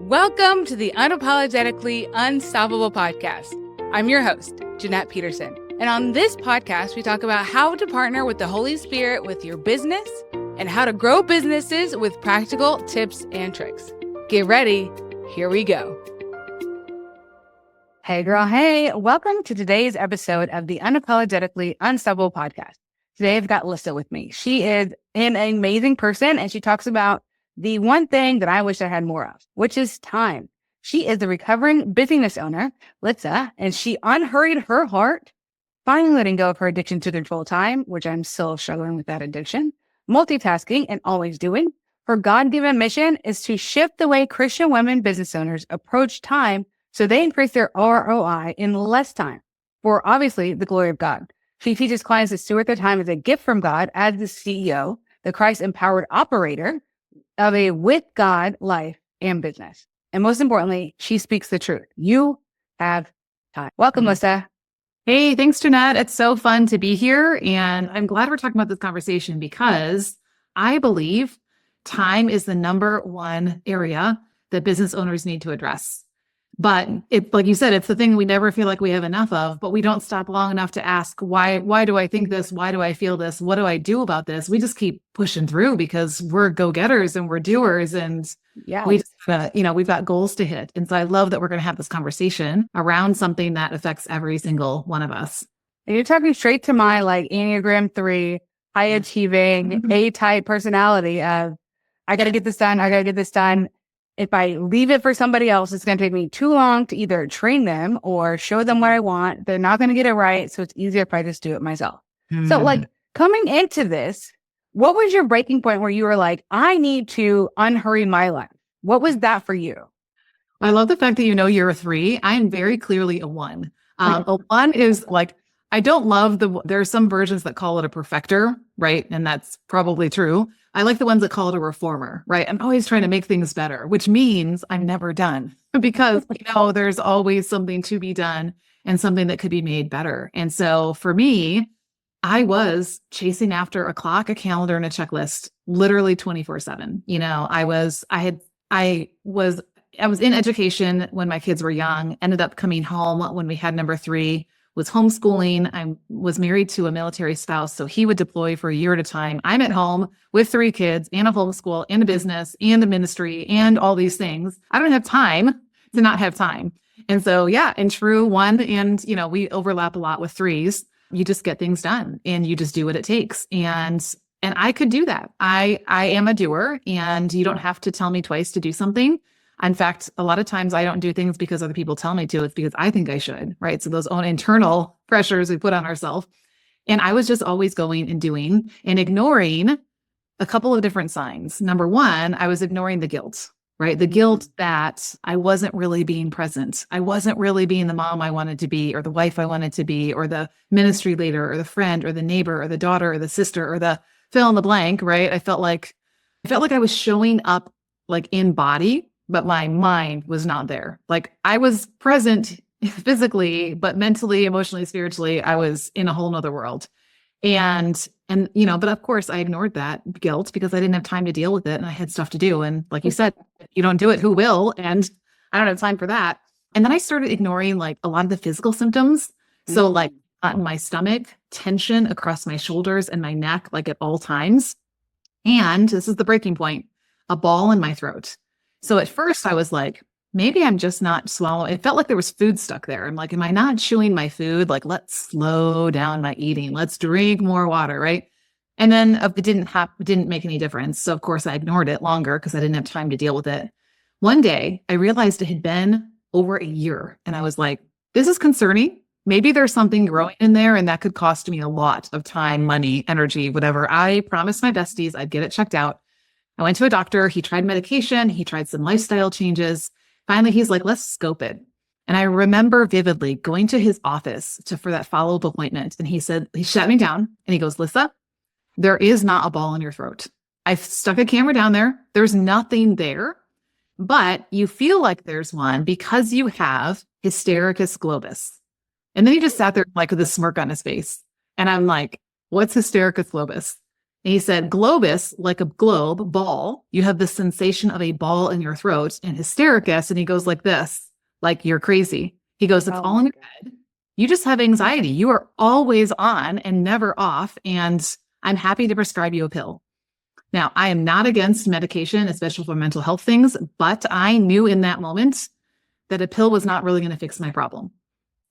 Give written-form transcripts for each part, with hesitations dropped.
Welcome to the Unapologetically Unstoppable podcast. I'm your host, Jeanette Peterson. And on this podcast, we talk about how to partner with the Holy Spirit with your business and how to grow businesses with practical tips and tricks. Get ready. Here we go. Hey, girl. Hey, welcome to today's episode of the Unapologetically Unstoppable podcast. Today, I've got Lissa with me. She is an amazing person, and she talks about the one thing that I wish I had more of, which is time. She is the recovering busyness owner, Lissa, and she unhurried her heart, finally letting go of her addiction to the full time, which I'm still struggling with that addiction, multitasking and always doing. Her God-given mission is to shift the way Christian women business owners approach time so they increase their ROI in less time for obviously the glory of God. She teaches clients to steward their time as a gift from God as the CEO, the Christ-empowered operator of a with God life and business. And most importantly, she speaks the truth. You have time. Welcome, Lissa. Hey, thanks, Jeanette. It's so fun to be here. And I'm glad we're talking about this conversation because I believe time is the number one area that business owners need to address. But like you said, it's the thing we never feel like we have enough of, but we don't stop long enough to ask, why do I think this? Why do I feel this? What do I do about this? We just keep pushing through because we're go-getters and we're doers. And we just, we've got goals to hit. And so I love that we're going to have this conversation around something that affects every single one of us. And you're talking straight to my Enneagram 3, high achieving, A-type personality of, I got to get this done. I got to get this done. If I leave it for somebody else, it's going to take me too long to either train them or show them what I want. They're not going to get it right. So it's easier if I just do it myself. So coming into this, what was your breaking point where you were like, I need to unhurry my life? What was that for you? I love the fact that you're a 3. I am very clearly a 1. A 1 is like, I don't love there are some versions that call it a perfecter, right? And that's probably true. I like the ones that call it a reformer, right? I'm always trying to make things better, which means I'm never done because, there's always something to be done and something that could be made better. And so for me, I was chasing after a clock, a calendar, and a checklist, literally 24/7. I was in education when my kids were young, ended up coming home when we had number 3, was homeschooling. I was married to a military spouse, so he would deploy for a year at a time. I'm at home with 3 kids and a homeschool and a business and a ministry and all these things. I don't have time to not have time. And so, in true 1, and we overlap a lot with 3s. You just get things done and you just do what it takes. And I could do that. I am a doer, and you don't have to tell me twice to do something. In fact, a lot of times I don't do things because other people tell me to. It's because I think I should, right? So those own internal pressures we put on ourselves. And I was just always going and doing and ignoring a couple of different signs. Number 1, I was ignoring the guilt, right? The guilt that I wasn't really being present. I wasn't really being the mom I wanted to be, or the wife I wanted to be, or the ministry leader, or the friend, or the neighbor, or the daughter, or the sister, or the fill in the blank, right? I felt like I was showing up like in body, but my mind was not there. Like I was present physically, but mentally, emotionally, spiritually, I was in a whole nother world. And but of course I ignored that guilt because I didn't have time to deal with it and I had stuff to do. And like you said, you don't do it, who will? And I don't have time for that. And then I started ignoring like a lot of the physical symptoms. So like in my stomach, tension across my shoulders and my neck, like at all times. And this is the breaking point, a ball in my throat. So at first I was like, maybe I'm just not swallowing. It felt like there was food stuck there. I'm like, am I not chewing my food? Like, let's slow down my eating. Let's drink more water, right? And then it didn't make any difference. So of course I ignored it longer because I didn't have time to deal with it. One day I realized it had been over a year. And I was like, this is concerning. Maybe there's something growing in there and that could cost me a lot of time, money, energy, whatever. I promised my besties I'd get it checked out. I went to a doctor. He tried medication. He tried some lifestyle changes. Finally, he's like, let's scope it. And I remember vividly going to his office for that follow-up appointment. And he shut me down and he goes, Lissa, there is not a ball in your throat. I've stuck a camera down there. There's nothing there, but you feel like there's one because you have hystericus globus. And then he just sat there like with a smirk on his face. And I'm like, what's hystericus globus? And he said, globus, like a globe, ball, you have the sensation of a ball in your throat. And hystericus, and he goes like this, like you're crazy. He goes, it's all in your head. You just have anxiety. You are always on and never off. And I'm happy to prescribe you a pill. Now, I am not against medication, especially for mental health things, but I knew in that moment that a pill was not really going to fix my problem.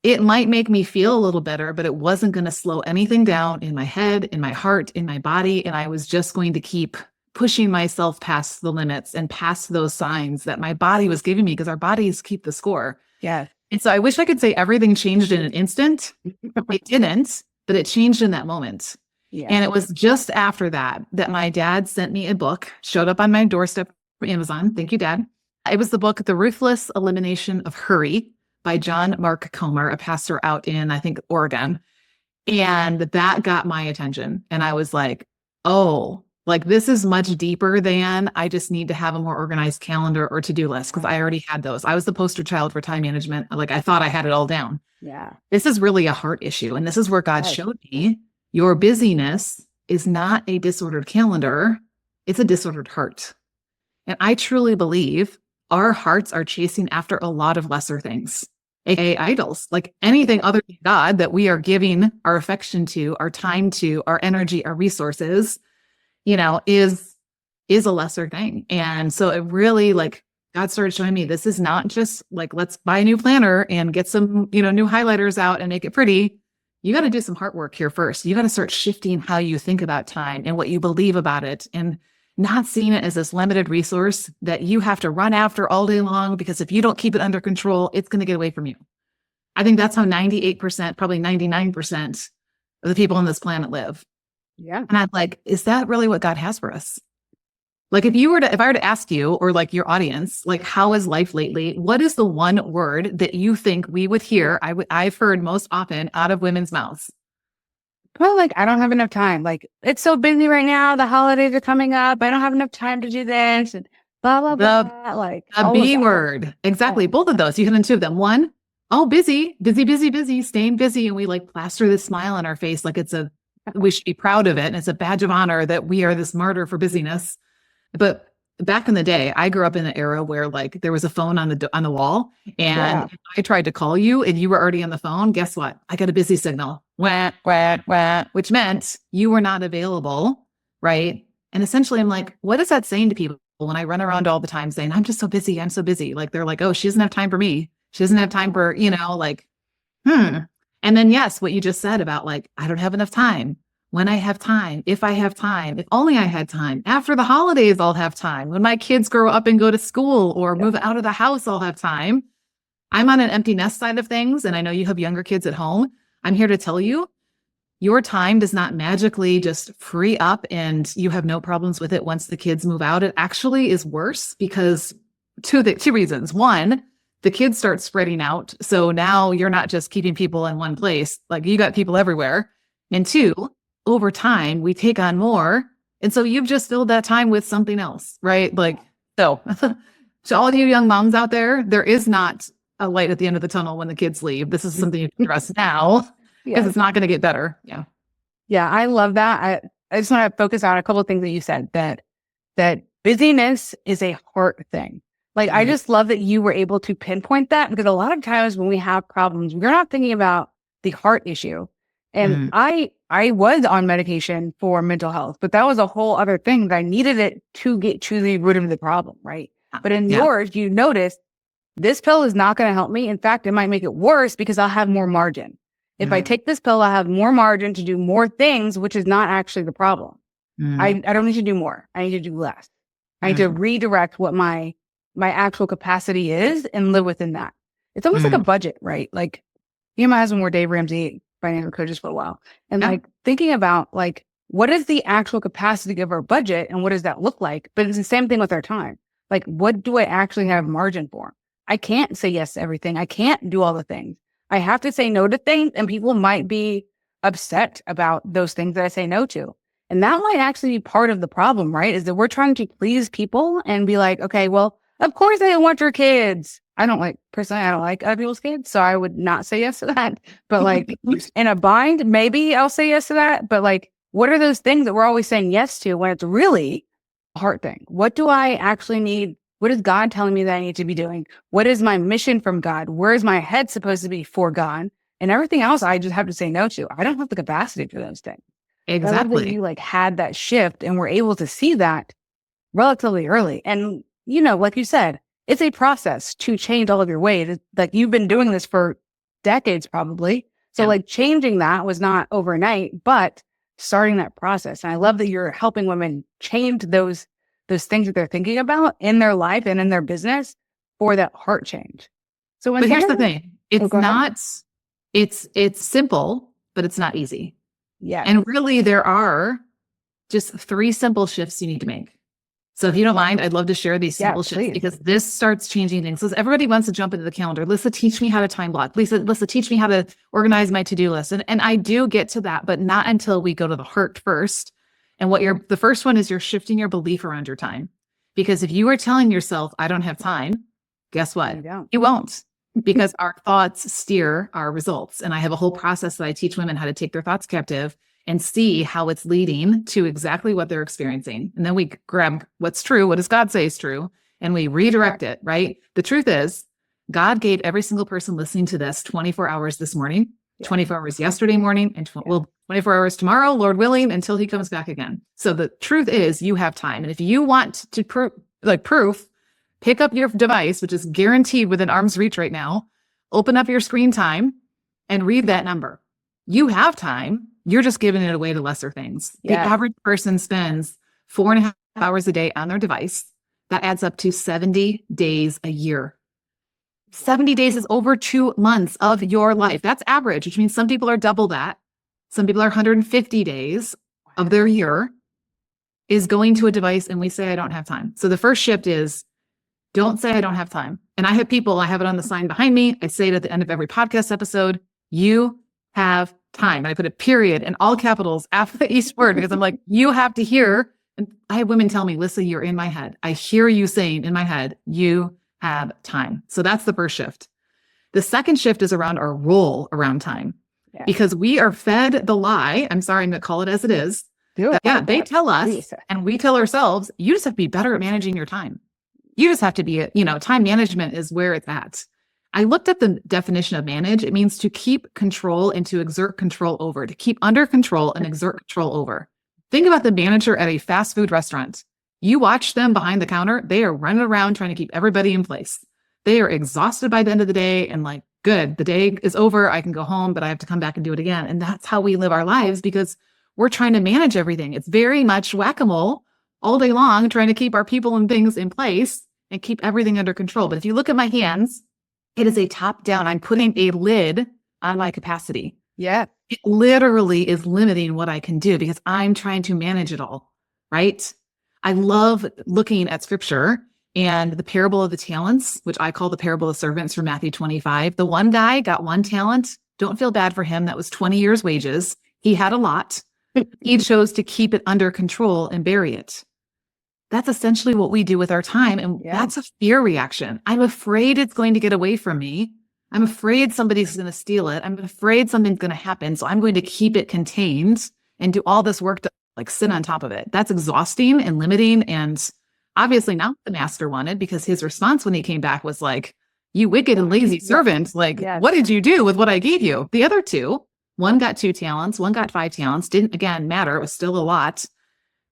It might make me feel a little better, but it wasn't going to slow anything down in my head, in my heart, in my body. And I was just going to keep pushing myself past the limits and past those signs that my body was giving me, because our bodies keep the score. Yeah. And so I wish I could say everything changed in an instant. It didn't, but it changed in that moment. Yeah. And it was just after that my dad sent me a book, showed up on my doorstep from Amazon. Thank you, Dad. It was the book, The Ruthless Elimination of Hurry by John Mark Comer, a pastor out in, I think, Oregon. And that got my attention. And I was like, oh, like this is much deeper than I just need to have a more organized calendar or to-do list, because I already had those. I was the poster child for time management. Like I thought I had it all down. Yeah. This is really a heart issue. And this is where God showed me your busyness is not a disordered calendar. It's a disordered heart. And I truly believe our hearts are chasing after a lot of lesser things, aka idols, like anything other than God that we are giving our affection to, our time to, our energy, our resources, is a lesser thing. And so it really, like, God started showing me this is not just like, let's buy a new planner and get some, new highlighters out and make it pretty. You got to do some heart work here first. You got to start shifting how you think about time and what you believe about it, and not seeing it as this limited resource that you have to run after all day long, because if you don't keep it under control, it's going to get away from you. I think that's how 98%, probably 99% of the people on this planet live. Yeah. And I'm like, is that really what God has for us? Like if I were to ask you, or like your audience, like, how is life lately? What is the one word that you think we would hear? I've heard most often out of women's mouths. Well, like, I don't have enough time. Like, it's so busy right now. The holidays are coming up. I don't have enough time to do this. And blah, blah, blah. Like a B word. Exactly. Both of those. You hit on two of them. One, busy, staying busy. And we like plaster this smile on our face. Like we should be proud of it. And it's a badge of honor that we are this martyr for busyness. But back in the day, I grew up in an era where like there was a phone on the wall, and if I tried to call you and you were already on the phone, guess what? I got a busy signal, wah, wah, wah, which meant you were not available, right? And essentially, I'm like, what is that saying to people when I run around all the time saying, I'm just so busy, I'm so busy? Like they're like, oh, she doesn't have time for me. She doesn't have time for, And then yes, what you just said about like, I don't have enough time. When I have time, if I have time, if only I had time. After the holidays, I'll have time. When my kids grow up and go to school or move out of the house, I'll have time. I'm on an empty nest side of things, and I know you have younger kids at home. I'm here to tell you, your time does not magically just free up and you have no problems with it once the kids move out. It actually is worse because two reasons. One, the kids start spreading out. So now you're not just keeping people in one place, like you got people everywhere. And two, over time, we take on more. And so you've just filled that time with something else, right? Like, so all of you young moms out there is not a light at the end of the tunnel when the kids leave. This is something you can address now because it's not going to get better. Yeah. Yeah. I love that. I just want to focus on a couple of things that you said, that busyness is a heart thing. Like, I just love that you were able to pinpoint that, because a lot of times when we have problems, we're not thinking about the heart issue. And I was on medication for mental health, but that was a whole other thing that I needed it to get to the root of the problem, right? But in yours, you notice this pill is not going to help me. In fact, it might make it worse because I'll have more margin. If I take this pill, I'll have more margin to do more things, which is not actually the problem. I don't need to do more. I need to do less. I need to redirect what my actual capacity is and live within that. It's almost like a budget, right? Like, me and my husband were Dave Ramsey financial coaches for a while. And like thinking about like, what is the actual capacity of our budget and what does that look like? But it's the same thing with our time. Like, what do I actually have margin for? I can't say yes to everything. I can't do all the things. I have to say no to things, and people might be upset about those things that I say no to. And that might actually be part of the problem, right? Is that we're trying to please people and be like, okay, well, of course I don't want your kids. Personally, I don't like other people's kids, so I would not say yes to that. But like in a bind, maybe I'll say yes to that. But like what are those things that we're always saying yes to when it's really a heart thing? What do I actually need? What is God telling me that I need to be doing? What is my mission from God? Where is my head supposed to be for God? And everything else, I just have to say no to. I don't have the capacity for those things. Exactly. I love that you had that shift and were able to see that relatively early. And, like you said, it's a process to change all of your ways. Like you've been doing this for decades probably. So changing that was not overnight, but starting that process. And I love that you're helping women change those things that they're thinking about in their life and in their business for that heart change. So but here's the thing. It's not, it's simple, but it's not easy. Yeah. And really there are just 3 simple shifts you need to make. So if you don't mind, I'd love to share these simple shifts because this starts changing things. So everybody wants to jump into the calendar. Lissa, teach me how to time block. Lissa, teach me how to organize my to-do list. And I do get to that, but not until we go to the heart first. And the first one is you're shifting your belief around your time. Because if you are telling yourself, I don't have time, guess what? You won't. Because our thoughts steer our results. And I have a whole process that I teach women how to take their thoughts captive and see how it's leading to exactly what they're experiencing. And then we grab what's true, what does God say is true, and we redirect it, right? The truth is, God gave every single person listening to this 24 hours this morning, 24 hours yesterday morning, and 24 hours tomorrow, Lord willing, until he comes back again. So the truth is you have time. And if you want to proof, pick up your device, which is guaranteed within arm's reach right now, open up your screen time and read that number. You have time. You're just giving it away to lesser things. The average person spends 4.5 hours a day on their device. That adds up to 70 days a year. 70 days is over 2 months of your life. That's average, which means some people are double that. Some people are 150 days of their year is going to a device and we say, I don't have time. So the first shift is don't say I don't have time. And I have it on the sign behind me. I say it at the end of every podcast episode, you have time. And I put a period in all capitals after each word because I'm like, you have to hear. And I have women tell me, Lissa, you're in my head. I hear you saying in my head, you have time. So that's the first shift. The second shift is around our role around time because we are fed the lie. I'm sorry, I'm going to call it as it is. They tell us and we tell ourselves, you just have to be better at managing your time. You just have to be, time management is where it's at. I looked up the definition of manage. It means to keep control and to exert control over, to keep under control and exert control over. Think about the manager at a fast food restaurant. You watch them behind the counter. They are running around trying to keep everybody in place. They are exhausted by the end of the day and like, good, the day is over. I can go home, but I have to come back and do it again. And that's how we live our lives because we're trying to manage everything. It's very much whack-a-mole all day long, trying to keep our people and things in place and keep everything under control. But if you look at my hands, it is a top down. I'm putting a lid on my capacity. Yeah. It literally is limiting what I can do because I'm trying to manage it all, right? I love looking at scripture and the parable of the talents, which I call the parable of servants from Matthew 25. The one guy got 1 talent. Don't feel bad for him. That was 20 years' wages. He had a lot. He chose to keep it under control and bury it. That's essentially what we do with our time. And that's a fear reaction. I'm afraid it's going to get away from me. I'm afraid somebody's going to steal it. I'm afraid something's going to happen. So I'm going to keep it contained and do all this work to sit on top of it. That's exhausting and limiting. And obviously not what the master wanted because his response when he came back was like, you wicked and lazy servant. What did you do with what I gave you? The other 2, one got 2 talents, one got 5 talents. Didn't again matter. It was still a lot.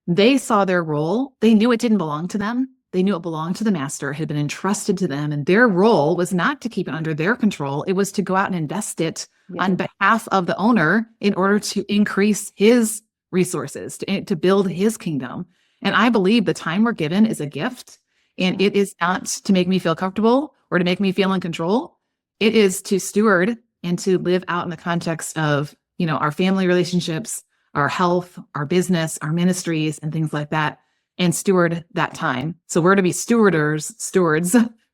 They saw their role. They knew it didn't belong to them. They knew it belonged to the master, had been entrusted to them. And their role was not to keep it under their control. It was to go out and invest it on behalf of the owner in order to increase his resources, to build his kingdom. And I believe the time we're given is a gift. And it is not to make me feel comfortable or to make me feel in control. It is to steward and to live out in the context of, our family relationships, our health, our business, our ministries, and things like that, and steward that time. So we're to be stewards,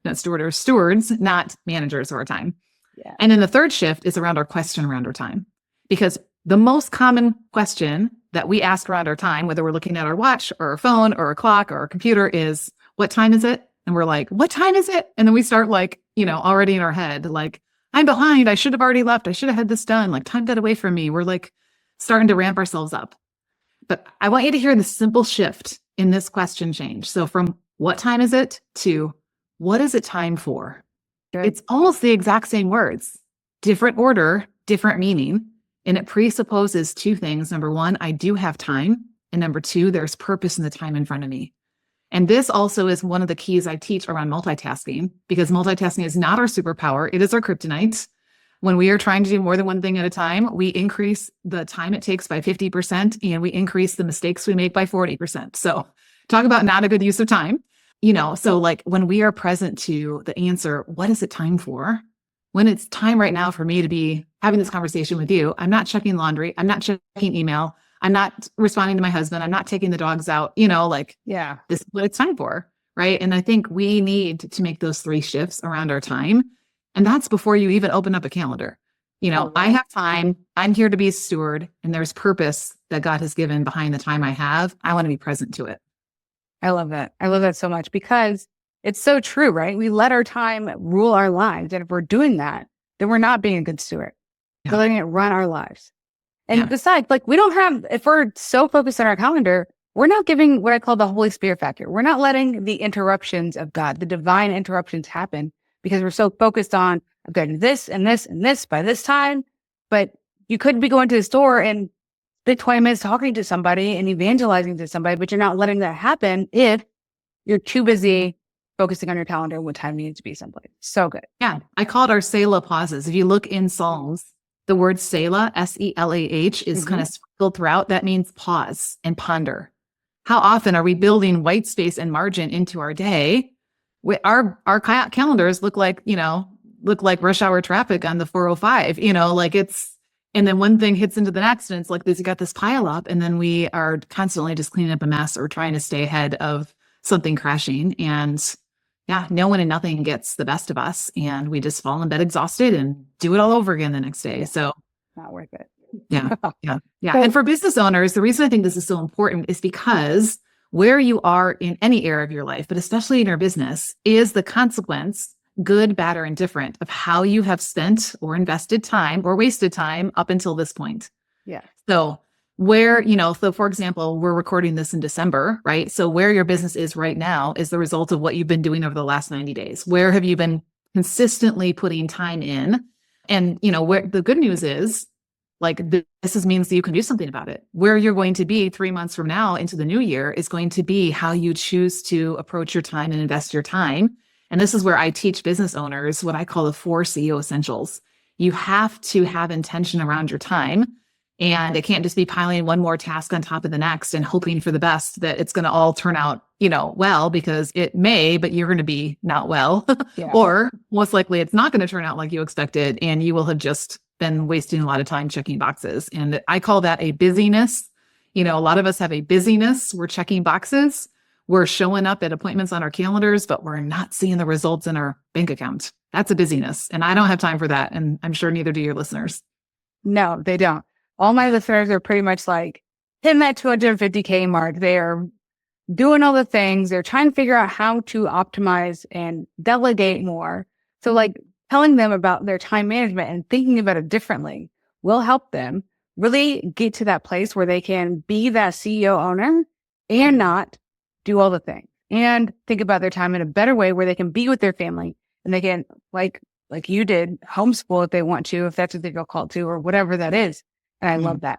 not managers of our time. Yeah. And then the third shift is around our question around our time. Because the most common question that we ask around our time, whether we're looking at our watch or our phone or a clock or our computer is, what time is it? And we're like, what time is it? And then we start already in our head, I'm behind. I should have already left. I should have had this done. Time got away from me. We're starting to ramp ourselves up. But I want you to hear the simple shift in this question change. So from what time is it to what is it time for? Good. It's almost the exact same words, different order, different meaning. And it presupposes two things. Number one, I do have time. And number two, there's purpose in the time in front of me. And this also is one of the keys I teach around multitasking, because multitasking is not our superpower. It is our kryptonite. When we are trying to do more than one thing at a time, we increase the time it takes by 50% and we increase the mistakes we make by 40%. So talk about not a good use of time. So like when we are present to the answer, what is it time for? When it's time right now for me to be having this conversation with you, I'm not checking laundry. I'm not checking email. I'm not responding to my husband. I'm not taking the dogs out, this is what it's time for. Right. And I think we need to make those 3 shifts around our time. And that's before you even open up a calendar. I have time. I'm here to be a steward, and there's purpose that God has given behind the time I have. I want to be present to it. I love that. I love that so much because it's so true, right? We let our time rule our lives. And if we're doing that, then we're not being a good steward. Yeah. We're letting it run our lives. And besides, like if we're so focused on our calendar, we're not giving what I call the Holy Spirit factor. We're not letting the interruptions of God, the divine interruptions happen because we're so focused on, I'm getting this and this and this by this time. But you could be going to the store and spend 20 minutes talking to somebody and evangelizing to somebody, but you're not letting that happen if you're too busy focusing on your calendar what time you need to be someplace. So good. Yeah. I call it our Selah pauses. If you look in Psalms, the word Selah, S-E-L-A-H, is kind of sprinkled throughout. That means pause and ponder. How often are we building white space and margin into our day? Our calendars look like rush hour traffic on the 405, and then one thing hits into the next and it's like you got this pile up, and then we are constantly just cleaning up a mess or trying to stay ahead of something crashing. And no one and nothing gets the best of us, and we just fall in bed exhausted and do it all over again the next day. So not worth it. Yeah. And for business owners, the reason I think this is so important is because where you are in any area of your life, but especially in your business, is the consequence, good, bad, or indifferent, of how you have spent or invested time or wasted time up until this point. Yeah. So so for example, we're recording this in December, right? So where your business is right now is the result of what you've been doing over the last 90 days. Where have you been consistently putting time in? And, where the good news is, means that you can do something about it. Where you're going to be 3 months from now into the new year is going to be how you choose to approach your time and invest your time. And this is where I teach business owners what I call the 4 CEO essentials. You have to have intention around your time. And it can't just be piling one more task on top of the next and hoping for the best that it's going to all turn out, well, because it may, but you're going to be not well. Yeah. Or most likely it's not going to turn out like you expected, and you will have just been wasting a lot of time checking boxes. And I call that a busyness. A lot of us have a busyness. We're checking boxes. We're showing up at appointments on our calendars, but we're not seeing the results in our bank account. That's a busyness. And I don't have time for that. And I'm sure neither do your listeners. No, they don't. All my listeners are pretty much like hitting that 250K mark. They are doing all the things. They're trying to figure out how to optimize and delegate more. So telling them about their time management and thinking about it differently will help them really get to that place where they can be that CEO owner and not do all the things, and think about their time in a better way where they can be with their family and they can, like you did, homeschool if they want to, if that's what they feel called to, or whatever that is. And I love that.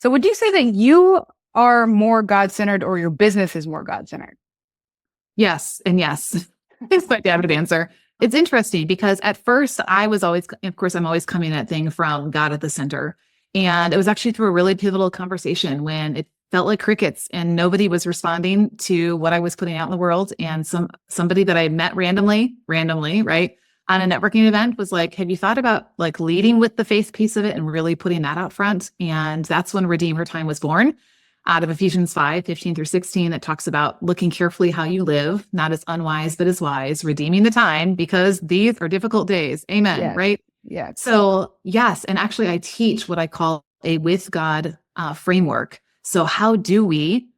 So would you say that you are more God-centered or your business is more God-centered? Yes. And yes. It's my definite answer. It's interesting because at first I'm always coming at things from God at the center. And it was actually through a really pivotal conversation when it felt like crickets and nobody was responding to what I was putting out in the world. And somebody that I met randomly, right, on a networking event was like, have you thought about leading with the faith piece of it and really putting that out front? And that's when Redeem Her Time was born, out of Ephesians 5:15-16, that talks about looking carefully how you live, not as unwise, but as wise, redeeming the time because these are difficult days. Amen. Yes. Right? Yeah. So yes. And actually I teach what I call a with God framework. So how do we,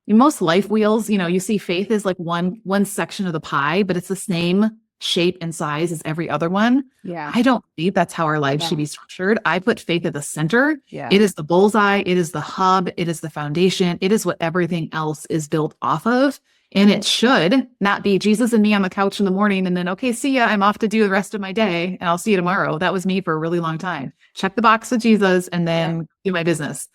in most life wheels, you see faith is like one section of the pie, but it's the same shape and size as every other one. Yeah. I don't believe that's how our lives should be structured. I put faith at the center. Yeah. It is the bullseye. It is the hub. It is the foundation. It is what everything else is built off of. And it should not be Jesus and me on the couch in the morning and then, okay, see ya. I'm off to do the rest of my day and I'll see you tomorrow. That was me for a really long time. Check the box with Jesus and then do my business.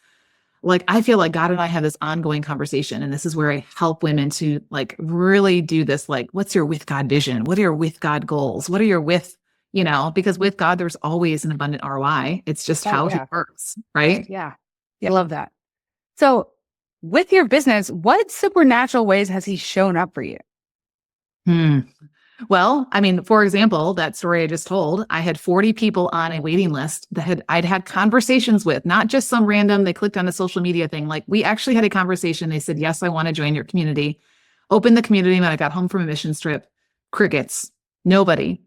Like, I feel like God and I have this ongoing conversation, and this is where I help women to like really do this. Like, what's your with God vision? What are your with God goals? What are your with, because with God, there's always an abundant ROI. It's just how he works. Right. Yeah. I love that. So with your business, what supernatural ways has he shown up for you? Well, I mean, for example, that story I just told, I had 40 people on a waiting list that I'd had conversations with, not just some random, they clicked on a social media thing. Like, we actually had a conversation. They said, yes, I want to join your community. Opened the community when I got home from a missions trip. Crickets. Nobody.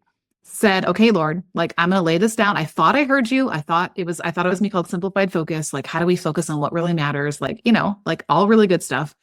Said, okay, Lord, like, I'm going to lay this down. I thought I heard you. I thought it was me called simplified focus. Like, how do we focus on what really matters? Like, like all really good stuff.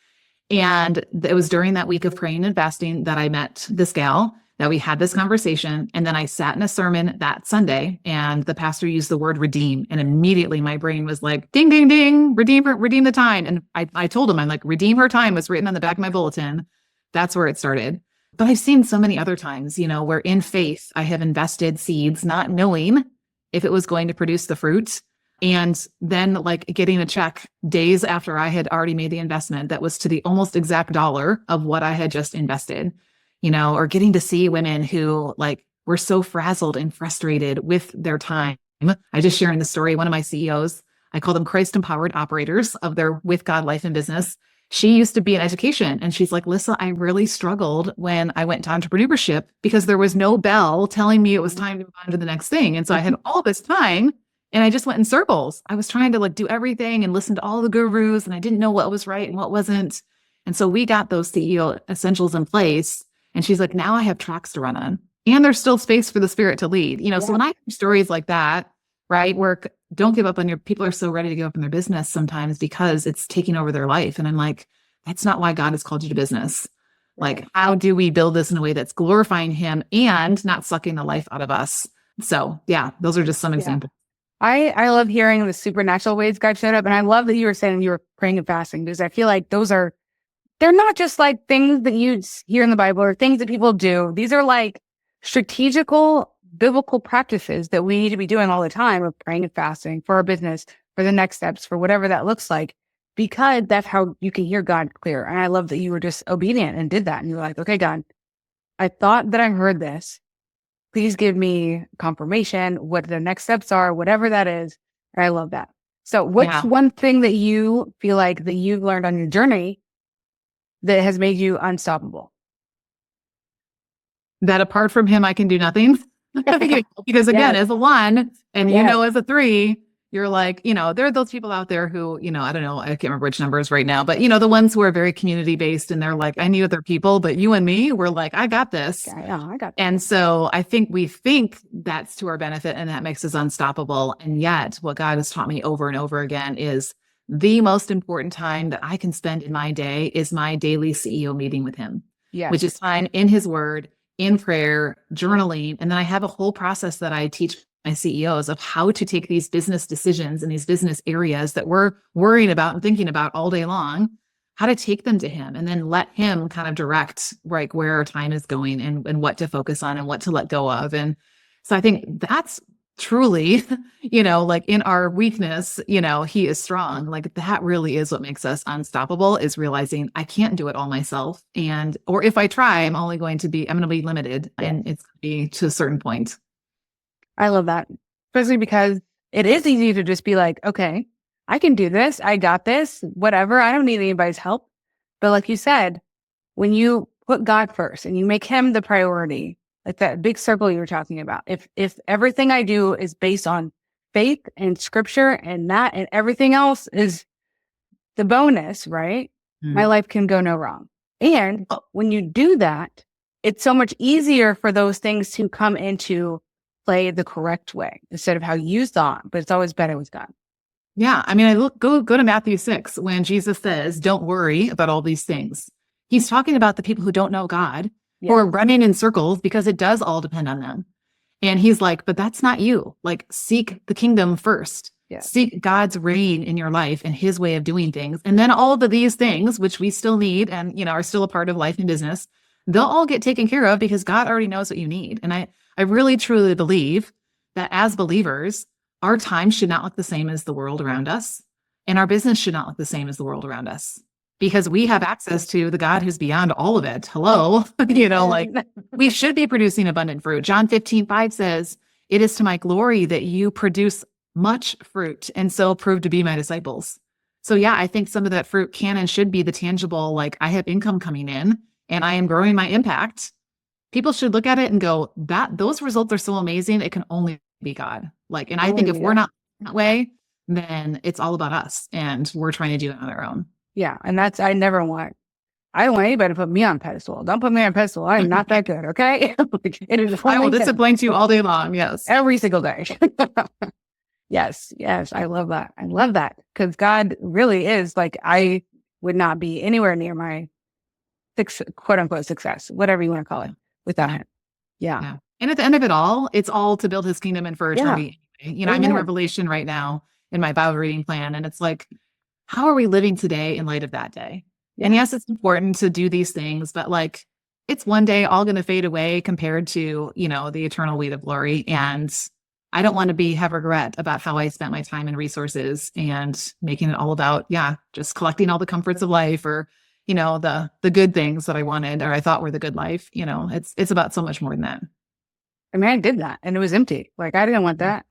And it was during that week of praying and fasting that I met this gal, that we had this conversation. And then I sat in a sermon that Sunday and the pastor used the word redeem. And immediately my brain was like, ding, ding, ding, redeem the time. And I told him, I'm like, redeem her time was written on the back of my bulletin. That's where it started. But I've seen so many other times, where in faith, I have invested seeds, not knowing if it was going to produce the fruit. And then like getting a check days after I had already made the investment that was to the almost exact dollar of what I had just invested, or getting to see women who like were so frazzled and frustrated with their time. I just sharing the story. One of my CEOs, I call them Christ empowered operators of their with God life and business. She used to be in education and she's like, Lissa, I really struggled when I went to entrepreneurship because there was no bell telling me it was time to move on to the next thing. And so I had all this time. And I just went in circles. I was trying to like do everything and listen to all the gurus and I didn't know what was right and what wasn't. And so we got those CEO essentials in place. And she's like, now I have tracks to run on. And there's still space for the Spirit to lead. So when I hear stories like that, right, where don't give up on people are so ready to give up on their business sometimes because it's taking over their life. And I'm like, that's not why God has called you to business. Like, how do we build this in a way that's glorifying him and not sucking the life out of us? So yeah, those are just some examples. I love hearing the supernatural ways God showed up. And I love that you were saying you were praying and fasting because I feel like they're not just like things that you hear in the Bible or things that people do. These are like strategical biblical practices that we need to be doing all the time of praying and fasting for our business, for the next steps, for whatever that looks like, because that's how you can hear God clear. And I love that you were just obedient and did that. And you were like, okay, God, I thought that I heard this. Please give me confirmation, what the next steps are, whatever that is. I love that. So what's one thing that you feel like that you've learned on your journey that has made you unstoppable? That apart from him, I can do nothing. Because again, as a one and as a three, you're like, there are those people out there who, I don't know, I can't remember which numbers right now, but the ones who are very community based and they're like, I need other people, but you and me, we're like, I got this. I got this. And so I think we think that's to our benefit and that makes us unstoppable. And yet what God has taught me over and over again is the most important time that I can spend in my day is my daily CEO meeting with him, which is time in his word, in prayer, journaling. And then I have a whole process that I teach my CEOs of how to take these business decisions in these business areas that we're worrying about and thinking about all day long, how to take them to him and then let him kind of direct like where our time is going and what to focus on and what to let go of. And so I think that's truly, like in our weakness, he is strong. Like that really is what makes us unstoppable, is realizing I can't do it all myself. Or if I try, I'm going to be limited and it's going to be to a certain point. I love that, especially because it is easy to just be like, okay, I can do this. I got this, whatever. I don't need anybody's help. But like you said, when you put God first and you make him the priority, like that big circle you were talking about, if everything I do is based on faith and scripture and that and everything else is the bonus, right? My life can go no wrong. And when you do that, it's so much easier for those things to come into play the correct way instead of how you thought, but it's always better with God. Yeah. I mean, go to Matthew 6 when Jesus says, don't worry about all these things. He's talking about the people who don't know God. who are running in circles because it does all depend on them. And he's like, but that's not you. Like, seek the kingdom first. Yeah. Seek God's reign in your life and his way of doing things. And then all of these things, which we still need and, are still a part of life and business, they'll all get taken care of because God already knows what you need. And I really, truly believe that as believers, our time should not look the same as the world around us. And our business should not look the same as the world around us, because we have access to the God who's beyond all of it. Hello. We should be producing abundant fruit. John 15:5 says, "It is to my glory that you produce much fruit and so prove to be my disciples." So yeah, I think some of that fruit can and should be the tangible, like, I have income coming in and I am growing my impact. People should look at it and go, those results are so amazing. It can only be God. And I think if we're not that way, then it's all about us and we're trying to do it on our own. Yeah. And I don't want anybody to put me on a pedestal. Don't put me on a pedestal. I'm not that good. Okay. I will disappoint you all day long. Yes. Every single day. Yes. I love that. I love that. Because God really is I would not be anywhere near my quote unquote success, whatever you want to call it, without him. Yeah. And at the end of it all, it's all to build his kingdom and for eternity. Yeah. I'm in Revelation right now in my Bible reading plan. And it's like, how are we living today in light of that day? Yeah. And yes, it's important to do these things, but it's one day all going to fade away compared to, the eternal weight of glory. And I don't want to have regret about how I spent my time and resources and making it all about, just collecting all the comforts of life or, the good things that I wanted or I thought were the good life. It's about so much more than that. I mean, I did that and it was empty. I didn't want that.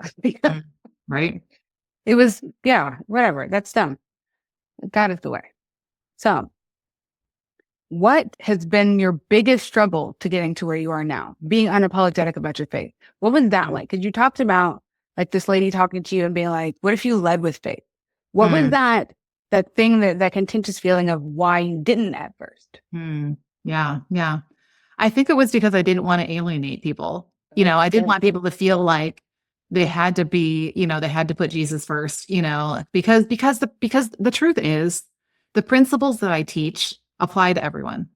Right. It was, whatever. That's dumb. God is the way. So what has been your biggest struggle to getting to where you are now, being unapologetic about your faith? What was that like? Because you talked about this lady talking to you and being like, what if you led with faith? What was that thing, that contentious feeling of why you didn't at first? Yeah. I think it was because I didn't want to alienate people. I didn't want people to feel like they had to be, they had to put Jesus first, because the truth is the principles that I teach apply to everyone,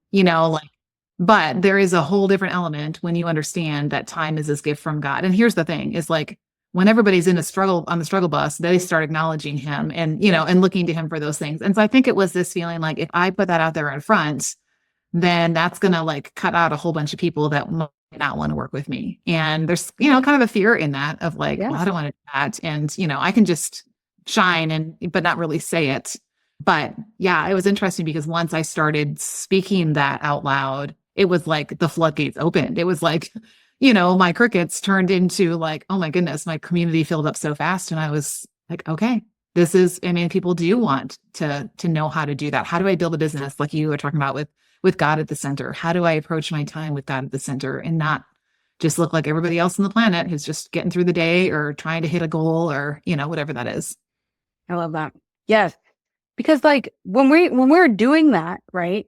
but there is a whole different element when you understand that time is this gift from God. And here's the thing is when everybody's in a struggle on the struggle bus, they start acknowledging him and, and looking to him for those things. And so I think it was this feeling if I put that out there in front, then that's going to cut out a whole bunch of people that might not want to work with me. And there's, kind of a fear in that of well, I don't want to do that. And, I can just shine but not really say it. But it was interesting because once I started speaking that out loud, it was the floodgates opened. It was my crickets turned into oh my goodness, my community filled up so fast. And I was okay, people do want to know how to do that. How do I build a business like you were talking about with God at the center? How do I approach my time with God at the center and not just look like everybody else on the planet who's just getting through the day or trying to hit a goal or, whatever that is. I love that. Yes. Because when we're doing that, right,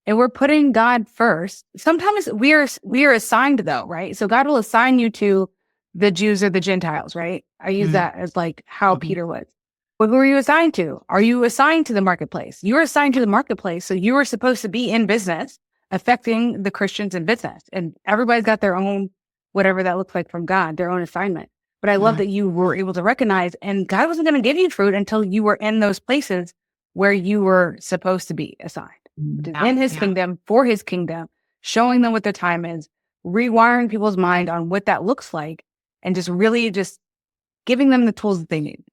and we're putting God first, sometimes we are assigned though, right? So God will assign you to the Jews or the Gentiles, right? I use that as how Peter was. But who are you assigned to? Are you assigned to the marketplace? You're assigned to the marketplace. So you are supposed to be in business, affecting the Christians in business. And everybody's got their own, whatever that looks like from God, their own assignment. But I love that you were able to recognize, and God wasn't going to give you fruit until you were in those places where you were supposed to be assigned. In his kingdom, for his kingdom, showing them what their time is, rewiring people's mind on what that looks like, and just really just giving them the tools that they need.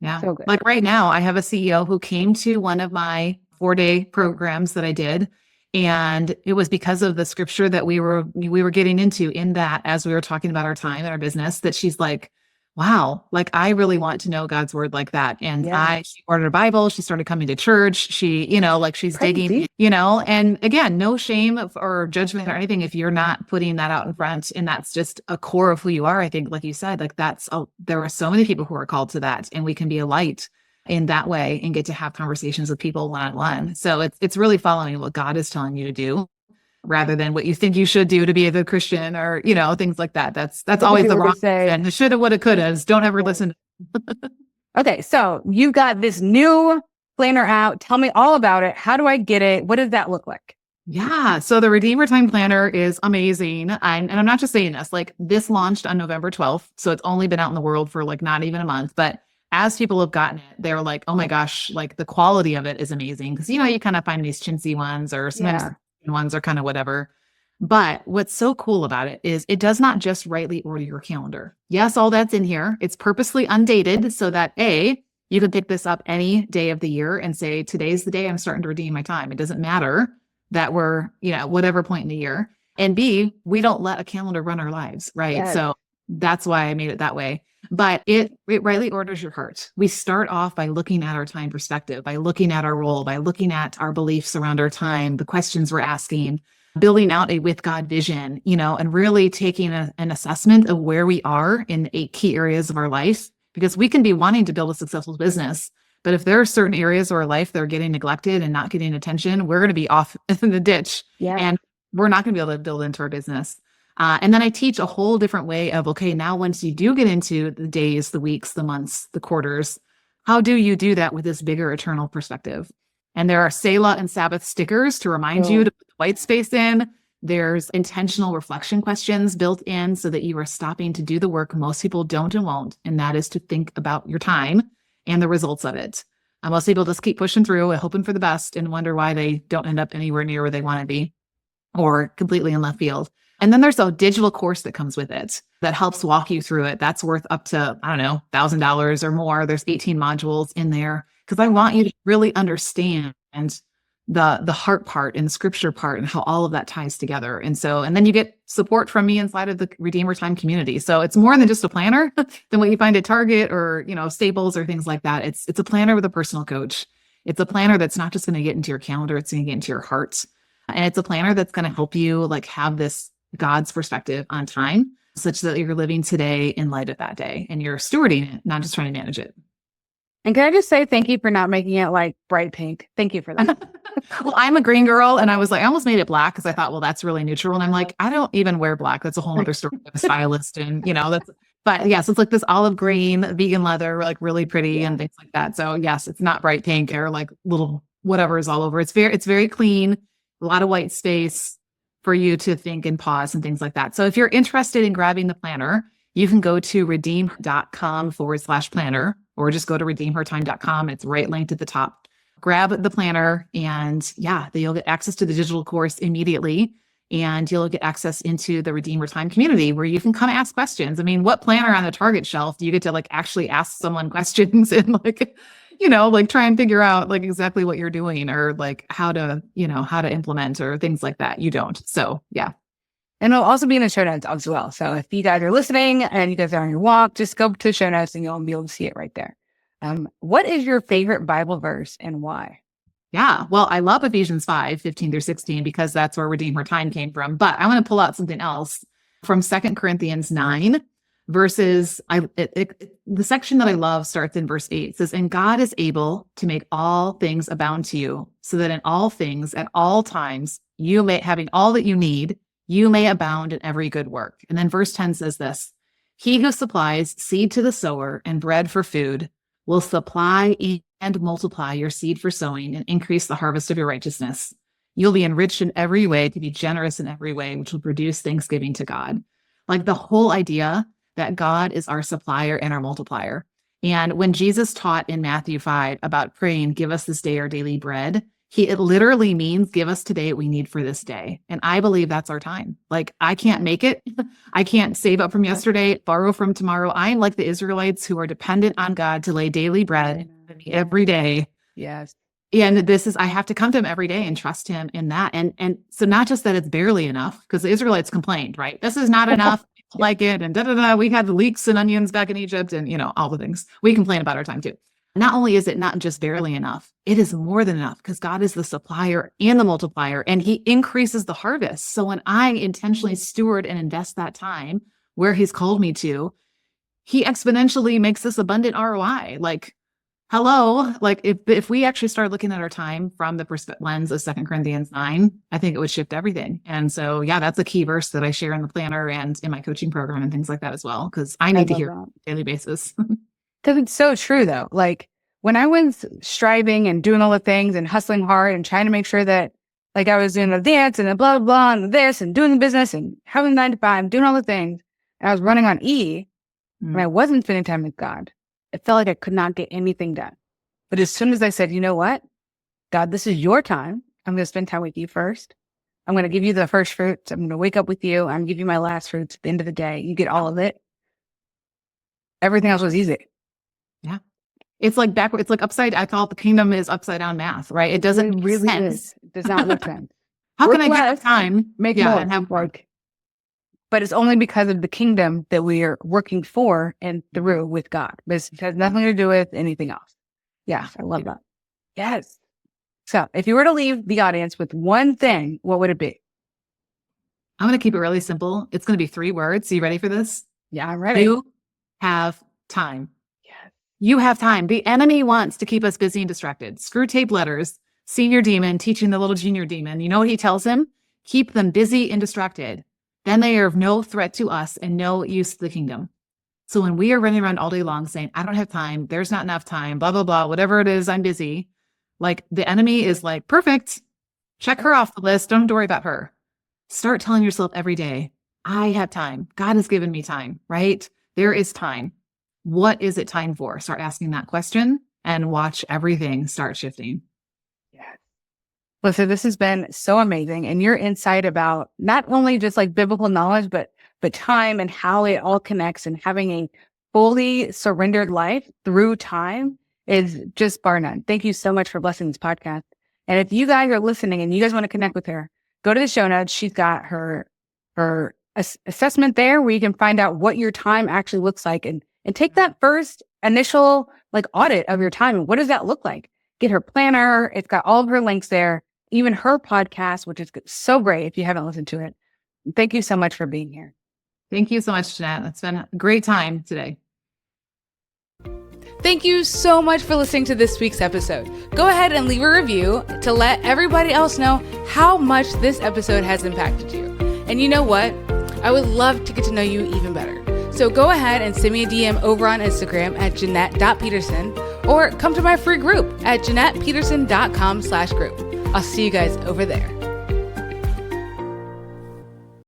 Yeah. So good. Right now, I have a CEO who came to one of my 4-day programs that I did. And it was because of the scripture that we were getting into in that, as we were talking about our time and our business, that she's wow, I really want to know God's word like that. And she ordered a Bible. She started coming to church. She, she's digging, and again, no shame or judgment or anything if you're not putting that out in front. And that's just a core of who you are. I think, like you said, there are so many people who are called to that, and we can be a light in that way and get to have conversations with people one-on-one. So it's really following what God is telling you to do, rather than what you think you should do to be a good Christian or, things like that. That's always the wrong thing. And the shoulda, woulda, couldas. Don't ever listen. Okay. So you've got this new planner out. Tell me all about it. How do I get it? What does that look like? Yeah. So the Redeemer Time Planner is amazing. And I'm not just saying this, like this launched on November 12th. So it's only been out in the world for like not even a month. But as people have gotten it, they're like, oh my gosh, like the quality of it is amazing. Cause you kind of find these chintzy ones or sometimes ones are kind of whatever. But what's so cool about it is it does not just rightly order your calendar. Yes, all that's in here. It's purposely undated so that you can pick this up any day of the year and say, today's the day I'm starting to redeem my time. It doesn't matter that we're, whatever point in the year. And B, we don't let a calendar run our lives, right? Yes. So that's why I made it that way. But it rightly orders your heart. We start off by looking at our time perspective, by looking at our role, by looking at our beliefs around our time, the questions we're asking, building out a with God vision, and really taking an assessment of where we are in 8 key areas of our life, because we can be wanting to build a successful business. But if there are certain areas of our life that are getting neglected and not getting attention, we're going to be off in the ditch and we're not going to be able to build into our business. And then I teach a whole different way of, okay, now once you do get into the days, the weeks, the months, the quarters, how do you do that with this bigger eternal perspective? And there are Selah and Sabbath stickers to remind you to put the white space in. There's intentional reflection questions built in so that you are stopping to do the work most people don't and won't. And that is to think about your time and the results of it. Most people just keep pushing through and hoping for the best and wonder why they don't end up anywhere near where they want to be or completely in left field. And then there's a digital course that comes with it that helps walk you through it. That's worth up to, I don't know, $1,000 or more. There's 18 modules in there because I want you to really understand the heart part and the scripture part and how all of that ties together. And then you get support from me inside of the Redeemer Time community. So it's more than just a planner than what you find at Target or, Staples or things like that. It's a planner with a personal coach. It's a planner that's not just going to get into your calendar. It's going to get into your heart. And it's a planner that's going to help you like have this God's perspective on time such that you're living today in light of that day and you're stewarding it, not just trying to manage it. And can I just say thank you for not making it like bright pink? Thank you for that. Well, I'm a green girl and I was like, I almost made it black because I thought, well, that's really neutral. And I'm like, I don't even wear black. That's a whole other story. I'm a stylist and but yes, it's like this olive green, vegan leather, like really pretty and things like that. So yes, it's not bright pink or like little whatever is all over. It's very clean, a lot of white space for you to think and pause and things like that. So if you're interested in grabbing the planner, you can go to redeem.com/planner or just go to redeemhertime.com. It's right linked at the top. Grab the planner and then you'll get access to the digital course immediately. And you'll get access into the Redeemer Time community where you can come ask questions. I mean, what planner on the Target shelf do you get to like actually ask someone questions and like, like try and figure out like exactly what you're doing or like how to implement or things like that. You don't. So yeah. And it'll also be in the show notes as well. So if you guys are listening and you guys are on your walk, just go to the show notes and you'll be able to see it right there. What is your favorite Bible verse and why? Yeah, well, I love Ephesians 5:15-16 because that's where Redeemer Time came from. But I want to pull out something else from 2 Corinthians 9 verses. The section that I love starts in verse 8. It says, "And God is able to make all things abound to you, so that in all things at all times you may, having all that you need, you may abound in every good work." And then verse 10 says this, "He who supplies seed to the sower and bread for food will supply and multiply your seed for sowing and increase the harvest of your righteousness. You'll be enriched in every way to be generous in every way, which will produce thanksgiving to God." Like the whole idea that God is our supplier and our multiplier. And when Jesus taught in Matthew 5 about praying, "Give us this day our daily bread," it literally means give us today what we need for this day. And I believe that's our time. Like I can't make it. I can't save up from yesterday, borrow from tomorrow. I'm like the Israelites who are dependent on God to lay daily bread every day. Yes. And I have to come to him every day and trust him in that. And so not just that it's barely enough, because the Israelites complained, right? This is not enough. Like it. And we had the leeks and onions back in Egypt and, all the things. We complain about our time too. Not only is it not just barely enough, it is more than enough because God is the supplier and the multiplier and he increases the harvest. So when I intentionally steward and invest that time where he's called me to, he exponentially makes this abundant ROI. Like, hello, like if we actually start looking at our time from the lens of 2 Corinthians 9, I think it would shift everything. And so, that's a key verse that I share in the planner and in my coaching program and things like that as well, because I need to hear on a daily basis. Because it's so true though. Like when I was striving and doing all the things and hustling hard and trying to make sure that Like I was doing the dance and the blah, blah, blah, and this and doing the business and having 9 to 5, doing all the things. And I was running on E and I wasn't spending time with God. It felt like I could not get anything done. But as soon as I said, you know what, God, this is your time. I'm going to spend time with you first. I'm going to give you the first fruits. I'm going to wake up with you. I'm going to give you my last fruits at the end of the day. You get all of it. Everything else was easy. Yeah. It's like backward. It's like upside. I call it the kingdom is upside down math, right? It doesn't make really sense. It does not make sense. How Work can I get less, time? Make more more. and have work. But it's only because of the kingdom that we are working for and through with God. It has nothing to do with anything else. Yeah, I love that. Yes. So if you were to leave the audience with one thing, what would it be? I'm going to keep it really simple. It's going to be 3 words. Are you ready for this? Yeah, I'm ready. You have time. Yes. You have time. The enemy wants to keep us busy and distracted. Screw tape letters, senior demon teaching the little junior demon. You know what he tells him? Keep them busy and distracted. Then they are of no threat to us and no use to the kingdom. So when we are running around all day long saying, I don't have time, there's not enough time, blah, blah, blah, whatever it is, I'm busy. Like the enemy is like, perfect. Check her off the list. Don't worry about her. Start telling yourself every day, I have time. God has given me time, right? There is time. What is it time for? Start asking that question and watch everything start shifting. Yes. Lissa, this has been so amazing. And your insight about not only just like biblical knowledge, but time and how it all connects and having a fully surrendered life through time is just bar none. Thank you so much for blessing this podcast. And if you guys are listening and you guys want to connect with her, go to the show notes. She's got her assessment there where you can find out what your time actually looks like and take that first initial like audit of your time. What does that look like? Get her planner. It's got all of her links there, even her podcast, which is so great if you haven't listened to it. Thank you so much for being here. Thank you so much, Jeanette. It's been a great time today. Thank you so much for listening to this week's episode. Go ahead and leave a review to let everybody else know how much this episode has impacted you. And you know what? I would love to get to know you even better. So go ahead and send me a DM over on Instagram at Jeanette.Peterson or come to my free group at JeanettePeterson.com/group. I'll see you guys over there.